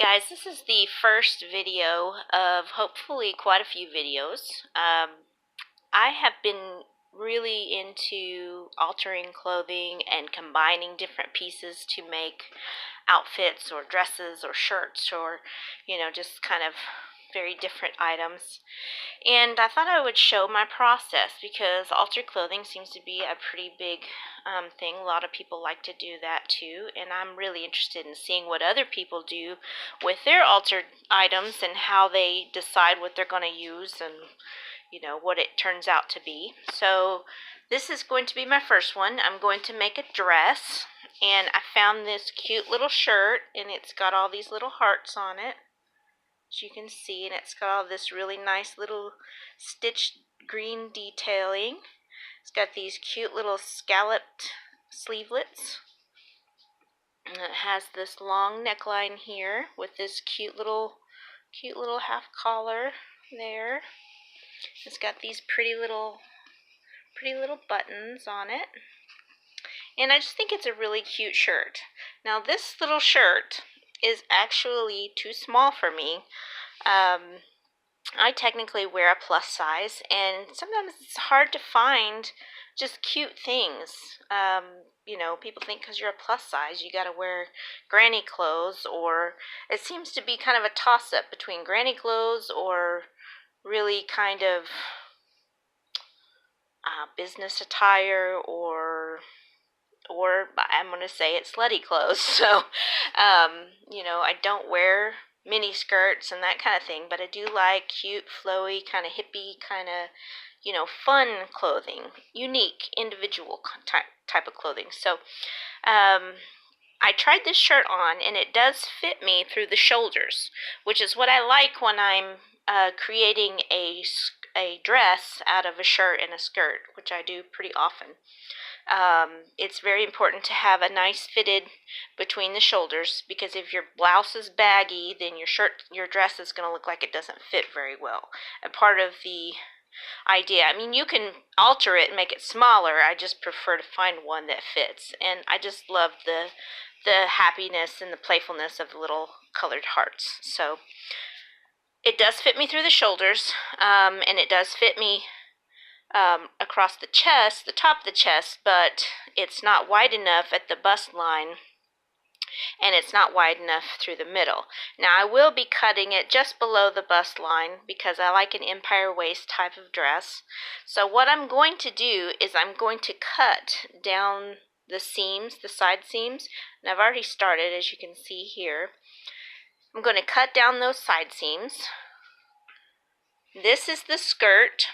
guys, this is the first video of hopefully quite a few videos. I have been really into altering clothing and combining different pieces to make outfits or dresses or shirts or, just kind of very different items. And I thought I would show my process because altered clothing seems to be a pretty big thing. A lot of people like to do that too, and I'm really interested in seeing what other people do with their altered items and how they decide what they're going to use and what it turns out to be. So this is going to be my first one. I'm going to make a dress, and I found this cute little shirt, and it's got all these little hearts on it, as you can see, and it's got all this really nice little stitched green detailing. It's got these cute little scalloped sleevelets, and it has this long neckline here with this cute little half collar there. It's got these pretty little buttons on it, and I just think it's a really cute shirt. Now this little shirt is actually too small for me. I technically wear a plus size, and sometimes it's hard to find just cute things. People think because you're a plus size you gotta wear granny clothes, or it seems to be kind of a toss-up between granny clothes or really kind of business attire, or I'm going to say it's slutty clothes. So, I don't wear mini skirts and that kind of thing, but I do like cute, flowy, kind of hippie, kind of, fun clothing, unique, individual type of clothing. So, I tried this shirt on, and it does fit me through the shoulders, which is what I like when I'm creating a dress out of a shirt and a skirt, which I do pretty often. It's very important to have a nice fitted between the shoulders, because if your blouse is baggy, then your dress is going to look like it doesn't fit very well. And part of the idea, you can alter it and make it smaller. I just prefer to find one that fits, and I just love the happiness and the playfulness of little colored hearts. So it does fit me through the shoulders, and it does fit me across the chest, the top of the chest, but it's not wide enough at the bust line, and it's not wide enough through the middle. Now I will be cutting it just below the bust line because I like an empire waist type of dress. So what I'm going to do is I'm going to cut down the seams, the side seams, and I've already started, as you can see here. I'm going to cut down those side seams. This is the skirt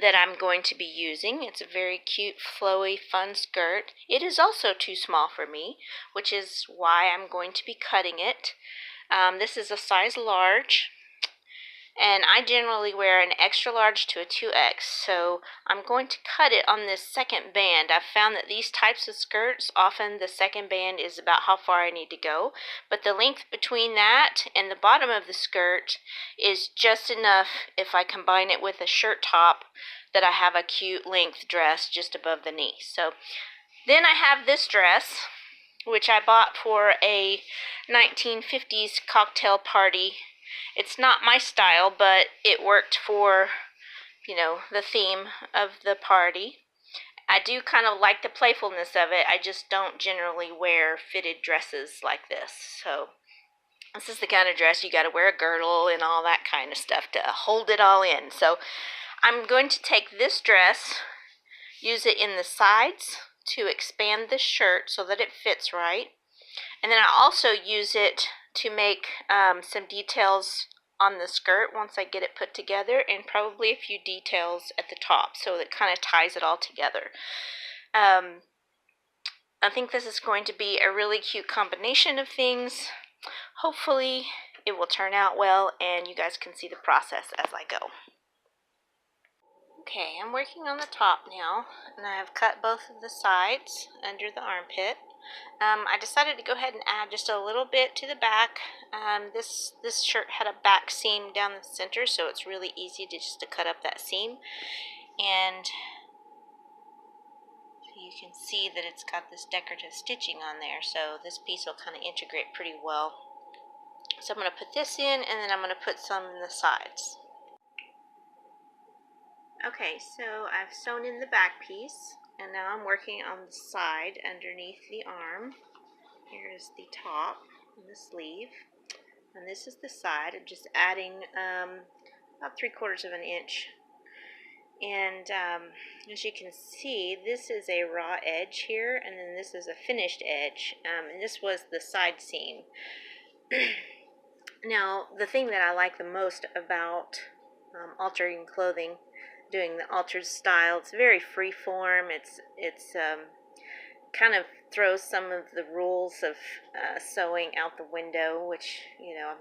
that I'm going to be using. It's a very cute, flowy, fun skirt. It is also too small for me, which is why I'm going to be cutting it. This is a size large, and I generally wear an extra large to a 2X, so I'm going to cut it on this second band. I've found that these types of skirts, often the second band is about how far I need to go, but the length between that and the bottom of the skirt is just enough, if I combine it with a shirt top, that I have a cute length dress just above the knee. So then I have this dress, which I bought for a 1950s cocktail party. It's not my style, but it worked for, the theme of the party. I do kind of like the playfulness of it. I just don't generally wear fitted dresses like this. So this is the kind of dress you got to wear a girdle and all that kind of stuff to hold it all in. So I'm going to take this dress, use it in the sides to expand the shirt so that it fits right. And then I also use it to make some details on the skirt once I get it put together, and probably a few details at the top, so it kind of ties it all together. I think this is going to be a really cute combination of things. Hopefully it will turn out well, and you guys can see the process as I go. Okay, I'm working on the top now, and I have cut both of the sides under the armpit. I decided to go ahead and add just a little bit to the back. This shirt had a back seam down the center, so it's really easy to cut up that seam. And you can see that it's got this decorative stitching on there, so this piece will kind of integrate pretty well. So I'm going to put this in, and then I'm going to put some in the sides. Okay, so I've sewn in the back piece, and now I'm working on the side underneath the arm. Here's the top and the sleeve, and this is the side. I'm just adding about 3/4 of an inch. And as you can see, this is a raw edge here, and then this is a finished edge, and this was the side seam. Now, the thing that I like the most about altering clothing, doing the altered style, it's very free form. It's kind of throws some of the rules of sewing out the window, which, you know,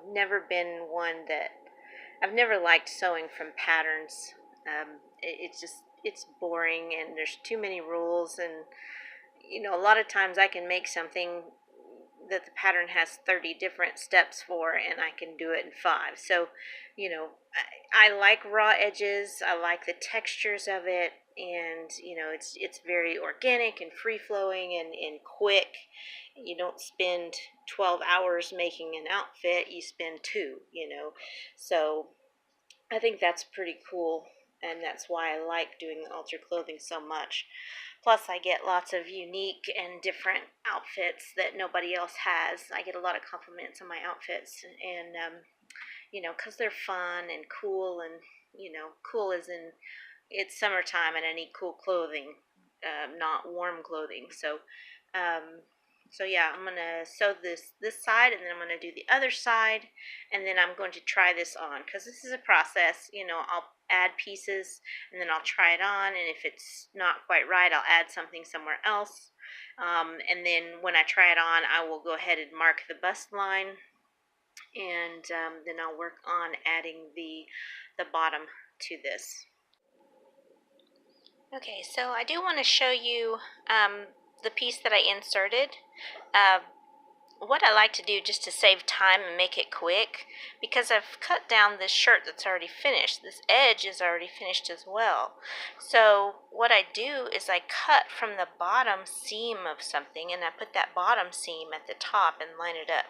I've never liked sewing from patterns. It's boring, and there's too many rules, and you know, a lot of times I can make something that the pattern has 30 different steps for, and I can do it in 5. So, you know, I like raw edges. I like the textures of it, and you know, it's very organic and free flowing and quick. You don't spend 12 hours making an outfit. You spend 2. You know, so I think that's pretty cool, and that's why I like doing altered clothing so much. Plus, I get lots of unique and different outfits that nobody else has. I get a lot of compliments on my outfits, and you know, because they're fun and cool, and you know, cool as in it's summertime and I need cool clothing, not warm clothing. Um, so yeah, I'm gonna sew this side, and then I'm gonna do the other side, and then I'm going to try this on, because this is a process. You know, I'll add pieces, and then I'll try it on, and if it's not quite right, I'll add something somewhere else. And then when I try it on, I will go ahead and mark the bust line, and then I'll work on adding the bottom to this. Okay, so I do want to show you the piece that I inserted. What I like to do, just to save time and make it quick, because I've cut down this shirt that's already finished. This edge is already finished as well. So what I do is I cut from the bottom seam of something, and I put that bottom seam at the top and line it up.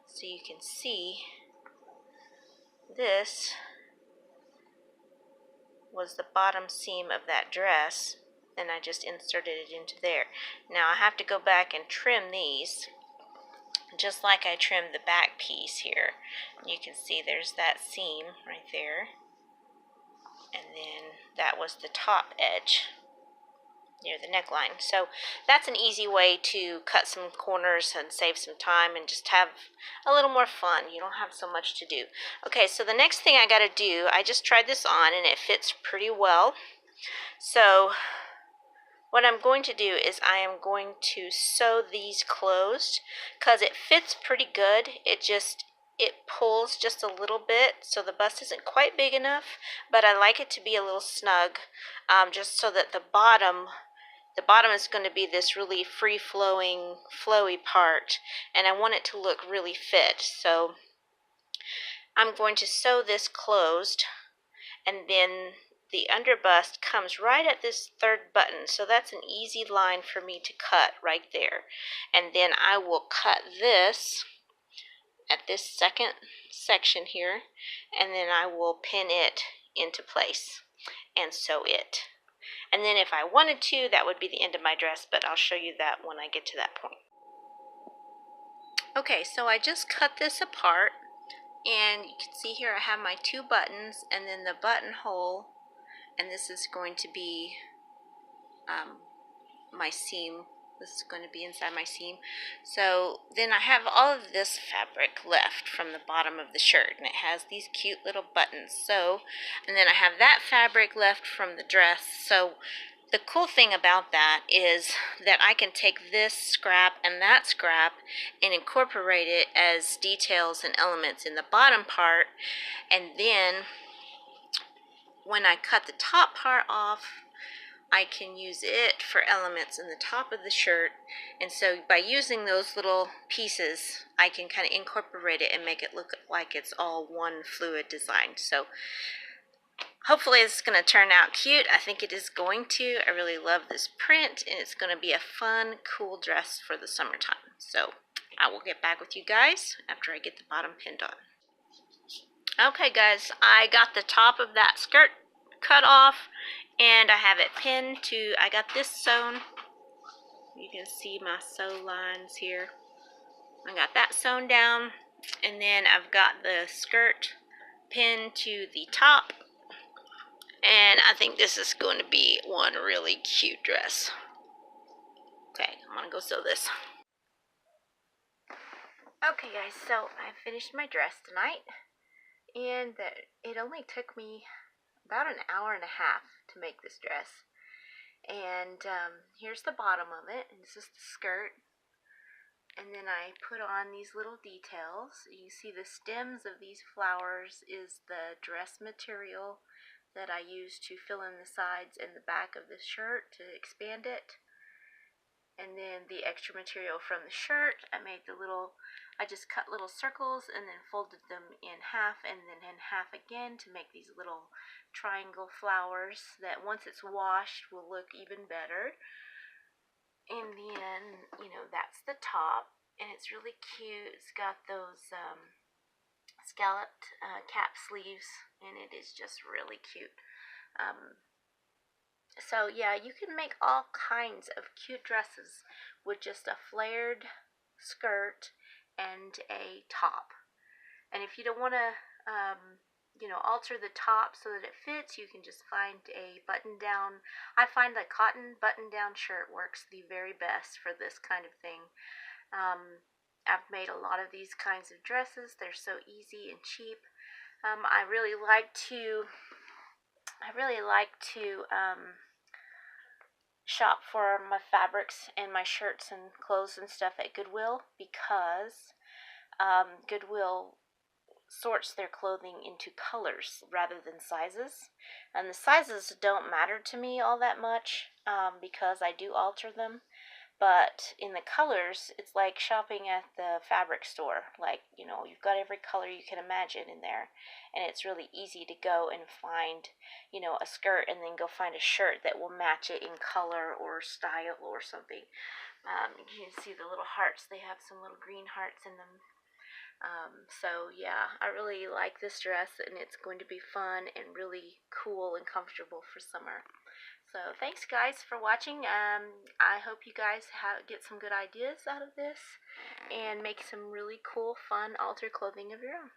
So you can see this was the bottom seam of that dress, and I just inserted it into there. Now I have to go back and trim these, just like I trimmed the back piece here. You can see there's that seam right there, and then that was the top edge near the neckline. So that's an easy way to cut some corners and save some time and just have a little more fun. You don't have so much to do. Okay, so the next thing I got to do, I just tried this on and it fits pretty well. So what I'm going to do is I am going to sew these closed, because it fits pretty good. It pulls just a little bit, so the bust isn't quite big enough, but I like it to be a little snug, just so that the bottom is going to be this really free-flowing, flowy part, and I want it to look really fit. So I'm going to sew this closed, and then the underbust comes right at this 3rd button, so that's an easy line for me to cut right there. And then I will cut this at this 2nd section here, and then I will pin it into place and sew it. And then if I wanted to, that would be the end of my dress, but I'll show you that when I get to that point. Okay, so I just cut this apart, and you can see here I have my 2 buttons, and then the buttonhole, and this is going to be my seam. This is going to be inside my seam. So then I have all of this fabric left from the bottom of the shirt, and it has these cute little buttons. So, and then I have that fabric left from the dress. So the cool thing about that is that I can take this scrap and that scrap and incorporate it as details and elements in the bottom part, and then when I cut the top part off, I can use it for elements in the top of the shirt. And so by using those little pieces, I can kind of incorporate it and make it look like it's all one fluid design. So hopefully it's going to turn out cute. I think it is going to. I really love this print, and it's going to be a fun, cool dress for the summertime. So I will get back with you guys after I get the bottom pinned on. Okay guys, I got the top of that skirt cut off and I have it pinned to, I got this sewn. You can see my sew lines here. I got that sewn down, and then I've got the skirt pinned to the top, and I think this is going to be one really cute dress. Okay, I'm gonna go sew this. Okay guys, so I finished my dress tonight, and it only took me about an hour and a half to make this dress. And here's the bottom of it, and this is the skirt. And then I put on these little details. You see the stems of these flowers is the dress material that I used to fill in the sides and the back of the shirt to expand it. And then the extra material from the shirt, I just cut little circles and then folded them in half and then in half again to make these little triangle flowers that once it's washed will look even better. And then, that's the top, and it's really cute. It's got those scalloped cap sleeves, and it is just really cute. So yeah, you can make all kinds of cute dresses with just a flared skirt and a top. And if you don't want to, alter the top so that it fits, you can just find a button-down. I find a cotton button-down shirt works the very best for this kind of thing. I've made a lot of these kinds of dresses. They're so easy and cheap. I really like to shop for my fabrics and my shirts and clothes and stuff at Goodwill, because Goodwill sorts their clothing into colors rather than sizes, and the sizes don't matter to me all that much because I do alter them. But in the colors, it's like shopping at the fabric store. Like, you've got every color you can imagine in there. And it's really easy to go and find, a skirt and then go find a shirt that will match it in color or style or something. You can see the little hearts. They have some little green hearts in them. So yeah, I really like this dress, and it's going to be fun and really cool and comfortable for summer. So thanks guys for watching. I hope you guys get some good ideas out of this and make some really cool, fun, altered clothing of your own.